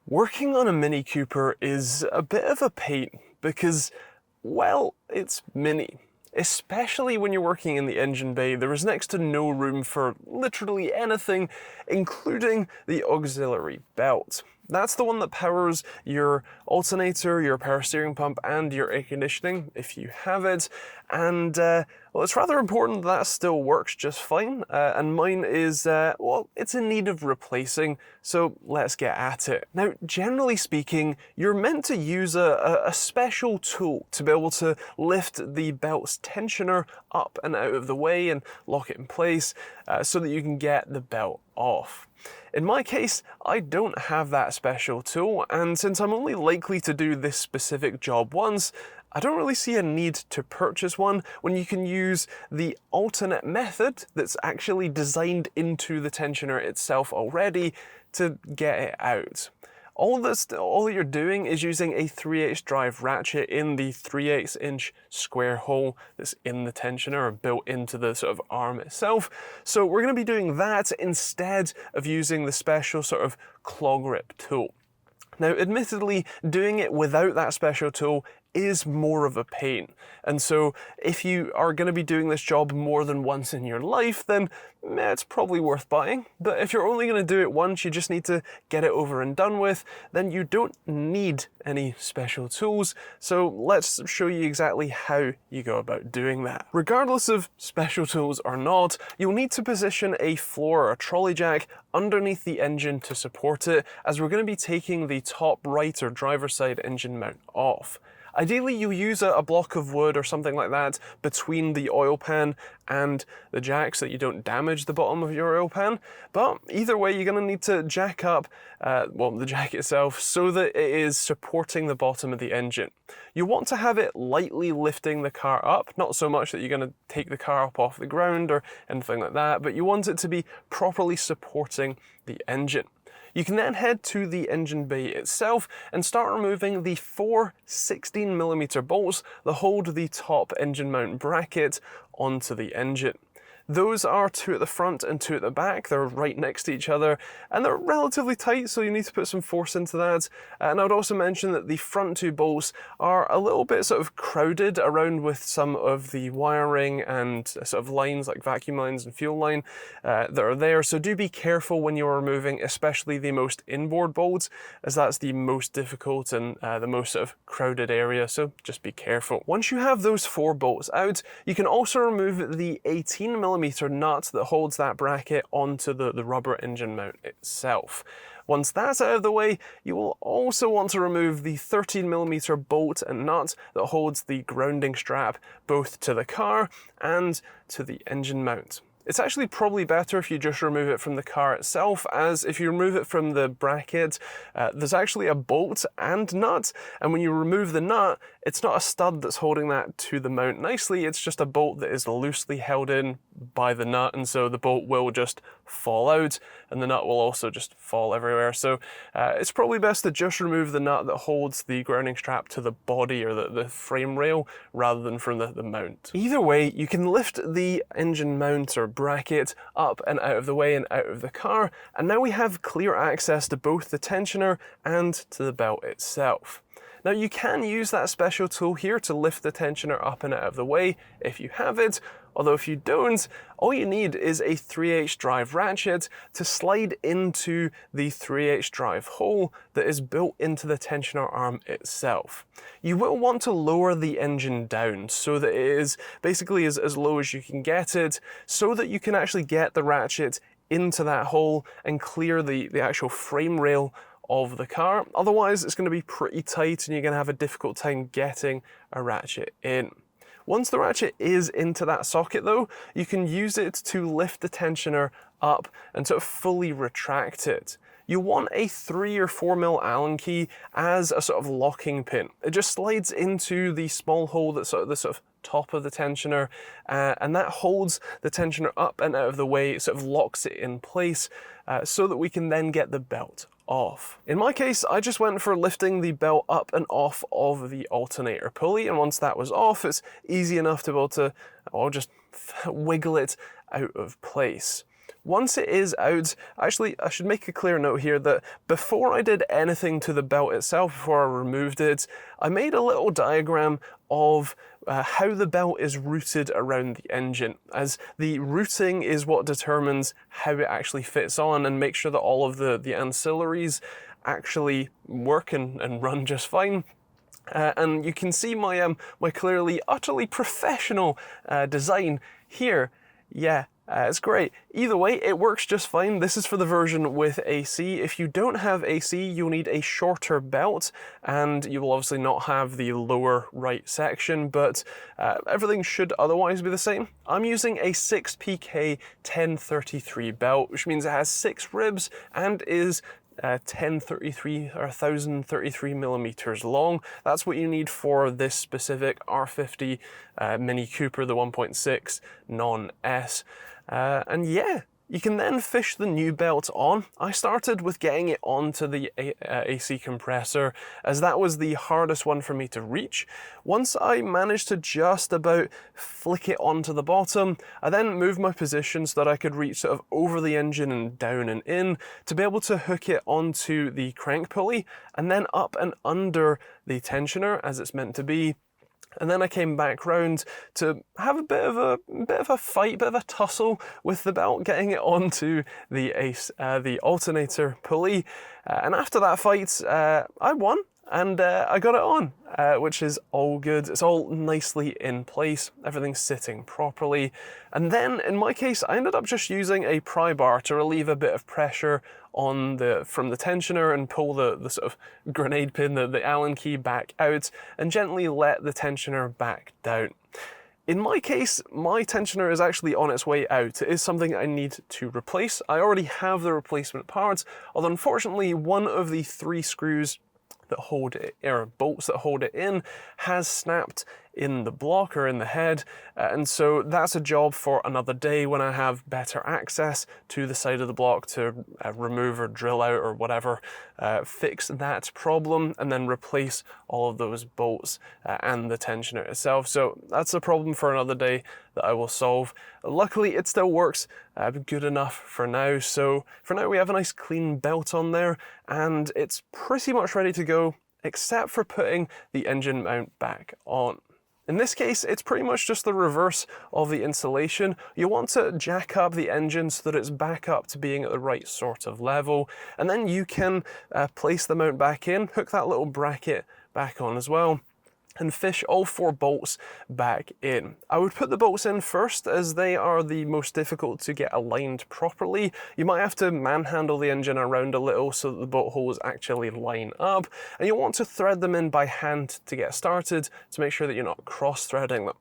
Working on a Mini Cooper is a bit of a pain because, well, it's mini. Especially when you're working in the engine bay, there is next to no room for literally anything, including the auxiliary belt. That's the one that powers your alternator, your power steering pump, and your air conditioning, if you have it. And, well, it's rather important that still works just fine. And mine is, well, it's in need of replacing, so let's get at it. Now, generally speaking, you're meant to use a special tool to be able to lift the belt's tensioner up and out of the way and lock it in place so that you can get the belt off. In my case, I don't have that special tool, and since I'm only likely to do this specific job once, I don't really see a need to purchase one when you can use the alternate method that's actually designed into the tensioner itself already to get it out. All you're doing is using a 3/8 drive ratchet in the 3/8 inch square hole that's in the tensioner or built into the sort of arm itself. So we're going to be doing that instead of using the special sort of claw grip tool. Now, admittedly, doing it without that special tool is more of a pain. And so if you are going to be doing this job more than once in your life, then it's probably worth buying. But if you're only going to do it once, you just need to get it over and done with, then you don't need any special tools. So let's show you exactly how you go about doing that. Regardless of special tools or not, you'll need to position a floor or a trolley jack underneath the engine to support it, as we're going to be taking the top right or driver's side engine mount off. Ideally, you use a block of wood or something like that between the oil pan and the jack so that you don't damage the bottom of your oil pan. But either way, you're going to need to jack up the jack itself so that it is supporting the bottom of the engine. You want to have it lightly lifting the car up, not so much that you're going to take the car up off the ground or anything like that, but you want it to be properly supporting the engine. You can then head to the engine bay itself and start removing the 4 16mm bolts that hold the top engine mount bracket onto the engine. Those are 2 at the front and 2 at the back. They're right next to each other and they're relatively tight, so you need to put some force into that. And I would also mention that the front 2 bolts are a little bit sort of crowded around with some of the wiring and sort of lines like vacuum lines and fuel line that are there. So do be careful when you're removing, especially the most inboard bolts, as that's the most difficult and the most sort of crowded area. So just be careful. Once you have those 4 bolts out, you can also remove the 18mm nut that holds that bracket onto the rubber engine mount itself. Once that's out of the way, you will also want to remove the 13mm bolt and nut that holds the grounding strap both to the car and to the engine mount. It's actually probably better if you just remove it from the car itself, as if you remove it from the bracket, there's actually a bolt and nut, and when you remove the nut, it's not a stud that's holding that to the mount nicely, it's just a bolt that is loosely held in by the nut, and so the bolt will just fall out and the nut will also just fall everywhere. So it's probably best to just remove the nut that holds the grounding strap to the body or the frame rail rather than from the mount. Either way, you can lift the engine mount or bracket up and out of the way and out of the car, and now we have clear access to both the tensioner and to the belt itself. Now you can use that special tool here to lift the tensioner up and out of the way if you have it, although if you don't, all you need is a 3/8 drive ratchet to slide into the 3/8 drive hole that is built into the tensioner arm itself. You will want to lower the engine down so that it is basically as low as you can get it, so that you can actually get the ratchet into that hole and clear the actual frame rail of the car. Otherwise, it's going to be pretty tight and you're going to have a difficult time getting a ratchet in. Once the ratchet is into that socket though, you can use it to lift the tensioner up and sort of fully retract it. You want a 3 or 4mm Allen key as a sort of locking pin. It just slides into the small hole that's sort of top of the tensioner, and that holds the tensioner up and out of the way. It sort of locks it in place so that we can then get the belt off. In my case, I just went for lifting the belt up and off of the alternator pulley, and once that was off, it's easy enough to be able to just wiggle it out of place. Once it is out, actually I should make a clear note here that before I did anything to the belt itself, before I removed it, I made a little diagram of how the belt is routed around the engine, as the routing is what determines how it actually fits on and make sure that all of the ancillaries actually work and run just fine. And you can see my my clearly utterly professional design here. Yeah, it's great. Either way, it works just fine. This is for the version with AC. If you don't have AC, you'll need a shorter belt, and you will obviously not have the lower right section, but everything should otherwise be the same. I'm using a 6PK 1033 belt, which means it has 6 ribs and is 1033 or 1033 millimeters long. That's what you need for this specific R50 Mini Cooper, the 1.6 non-S. And yeah, you can then fish the new belt on. I started with getting it onto the AC compressor, as that was the hardest one for me to reach. Once I managed to just about flick it onto the bottom, I then moved my position so that I could reach sort of over the engine and down and in to be able to hook it onto the crank pulley and then up and under the tensioner as it's meant to be. And then I came back round to have a bit of a fight, bit of a tussle with the belt, getting it onto the alternator pulley. And after that fight, I won and I got it on, which is all good. It's all nicely in place. Everything's sitting properly. And then in my case, I ended up just using a pry bar to relieve a bit of pressure on from the tensioner and pull the sort of grenade pin, the Allen key back out and gently let the tensioner back down. In my case, my tensioner is actually on its way out. It is something I need to replace. I already have the replacement parts, although unfortunately one of the 3 screws that hold it, or bolts that hold it in, has snapped in the block or in the head, and so that's a job for another day when I have better access to the side of the block to remove or drill out or whatever, fix that problem and then replace all of those bolts and the tensioner itself. So that's a problem for another day that I will solve. Luckily it still works good enough for now, so for now we have a nice clean belt on there and it's pretty much ready to go except for putting the engine mount back on. In this case, it's pretty much just the reverse of the installation. You want to jack up the engine so that it's back up to being at the right sort of level, and then you can place the mount back in, hook that little bracket back on as well, and fish all 4 bolts back in. I would put the bolts in first as they are the most difficult to get aligned properly. You might have to manhandle the engine around a little so that the bolt holes actually line up, and you'll want to thread them in by hand to get started to make sure that you're not cross-threading them.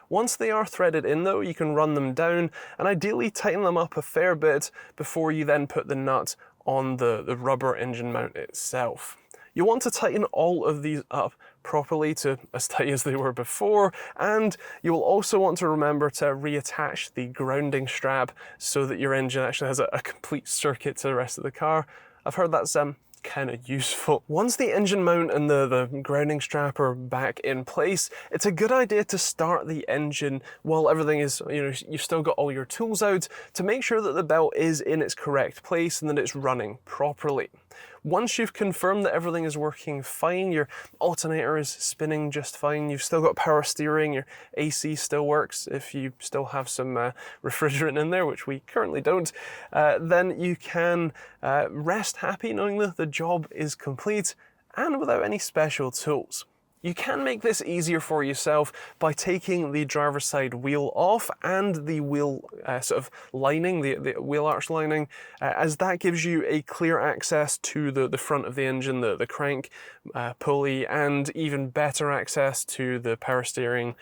Once they are threaded in though, you can run them down and ideally tighten them up a fair bit before you then put the nut on the rubber engine mount itself. You want to tighten all of these up properly to as tight as they were before, and you will also want to remember to reattach the grounding strap so that your engine actually has a complete circuit to the rest of the car. I've heard that's kind of useful. Once the engine mount and the grounding strap are back in place, it's a good idea to start the engine while everything is, you've still got all your tools out to make sure that the belt is in its correct place and that it's running properly. Once you've confirmed that everything is working fine, your alternator is spinning just fine, you've still got power steering, your AC still works if you still have some refrigerant in there, which we currently don't, then you can rest happy knowing that the job is complete and without any special tools. You can make this easier for yourself by taking the driver's side wheel off and the wheel sort of lining, the wheel arch lining, as that gives you a clear access to the front of the engine, the crank pulley, and even better access to the power steering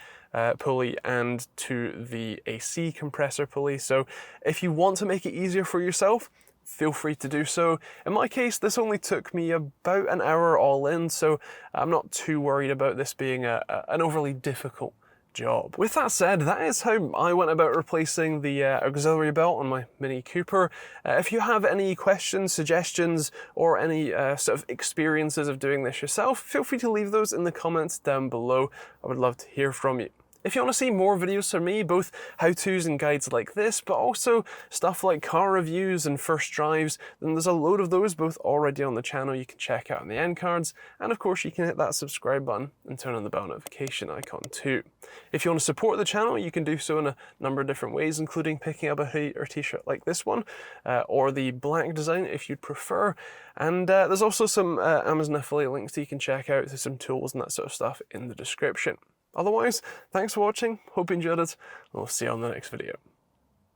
pulley and to the AC compressor pulley. So if you want to make it easier for yourself, feel free to do so. In my case, this only took me about an hour all in, so I'm not too worried about this being an overly difficult job. With that said, that is how I went about replacing the auxiliary belt on my Mini Cooper. If you have any questions, suggestions, or any sort of experiences of doing this yourself, feel free to leave those in the comments down below. I would love to hear from you. If you want to see more videos from me, both how-tos and guides like this, but also stuff like car reviews and first drives, then there's a load of those both already on the channel you can check out in the end cards, and of course you can hit that subscribe button and turn on the bell notification icon too. If you want to support the channel, you can do so in a number of different ways, including picking up a hoodie or t-shirt like this one, or the black design if you'd prefer, and there's also some Amazon affiliate links that you can check out to some tools and that sort of stuff in the description. Otherwise, thanks for watching, hope you enjoyed it, and we'll see you on the next video.